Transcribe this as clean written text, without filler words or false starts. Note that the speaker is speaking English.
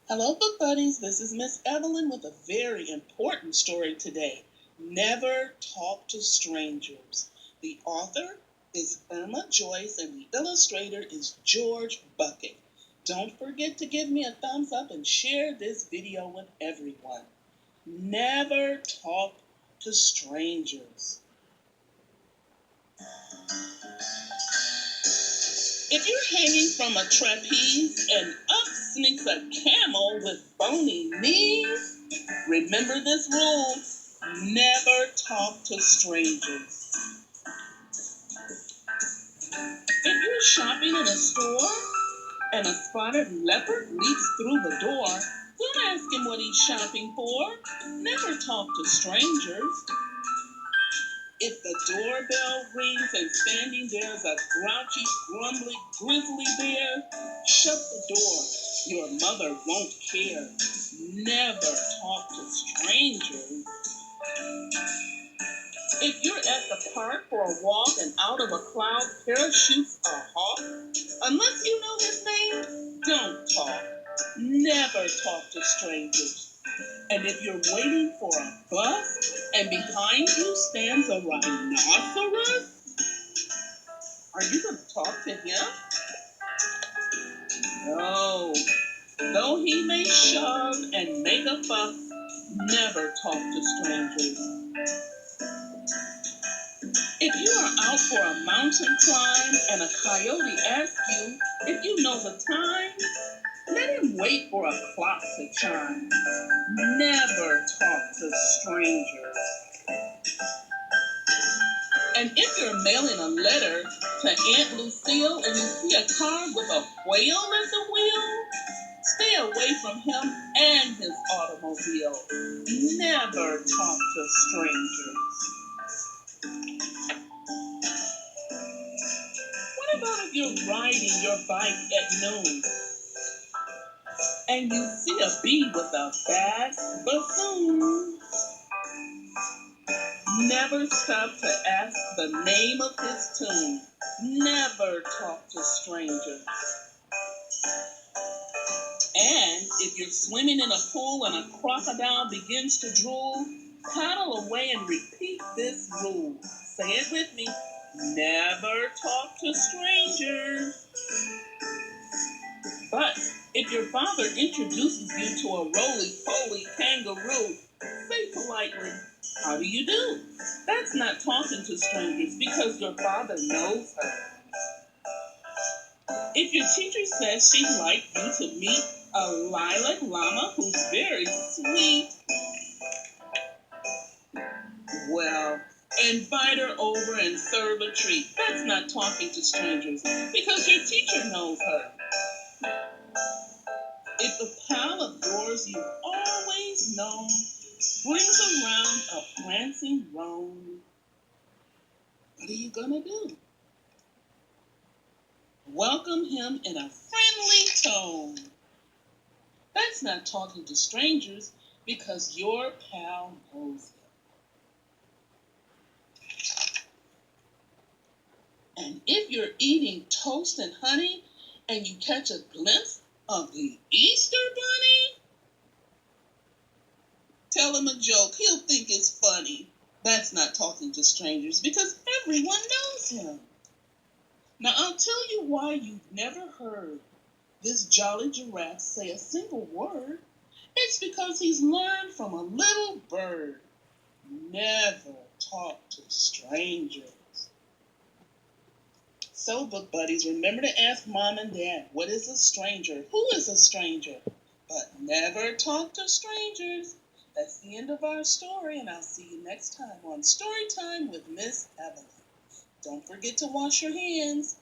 Hello, book buddies. This is Miss Evelyn with a very important story today. Never Talk to Strangers. The author is Irma Joyce and the illustrator is George Buckett. Don't forget to give me a thumbs up and share this video with everyone. Never talk to strangers. If you're hanging from a trapeze and up sneaks a camel with bony knees, remember this rule: never talk to strangers. If you're shopping in a store and a spotted leopard leaps through the door, don't ask him what he's shopping for. Never talk to strangers. If the doorbell rings and standing there's a grouchy, grumbly, grizzly bear, shut the door. Your mother won't care. Never talk to strangers. If you're at the park for a walk and out of a cloud parachutes a hawk, unless you know his name, don't talk. Never talk to strangers. And if you're waiting for a bus and behind you stands a rhinoceros, are you going to talk to him? No. Though he may shove and make a fuss, never talk to strangers. If you are out for a mountain climb and a coyote asks you if you know the time, let him wait for a clock to chime. Never talk to strangers. And if you're mailing a letter to Aunt Lucille and you see a car with a whale at the wheel, stay away from him and his automobile. Never talk to strangers. What about if you're riding your bike at noon and you see a bee with a bass bassoon? Never stop to ask the name of his tune. Never talk to strangers. And if you're swimming in a pool and a crocodile begins to drool, paddle away and repeat this rule. Say it with me. Never talk to strangers. But if your father introduces you to a roly-poly kangaroo, say politely, "How do you do?" That's not talking to strangers because your father knows her. If your teacher says she'd like you to meet a lilac llama who's very sweet, well, invite her over and serve a treat. That's not talking to strangers because your teacher knows her. If the pile of doors you've always known brings around a prancing roan, what are you gonna do? Welcome him in a friendly tone. That's not talking to strangers because your pal knows him. And if you're eating toast and honey and you catch a glimpse of the Easter Bunny, tell him a joke. He'll think it's funny. That's not talking to strangers because everyone knows him. Now, I'll tell you why you've never heard this jolly giraffe say a single word. It's because he's learned from a little bird. Never talk to strangers. So, book buddies, remember to ask mom and dad, what is a stranger? Who is a stranger? But never talk to strangers. That's the end of our story, and I'll see you next time on Story Time with Miss Evelyn. Don't forget to wash your hands.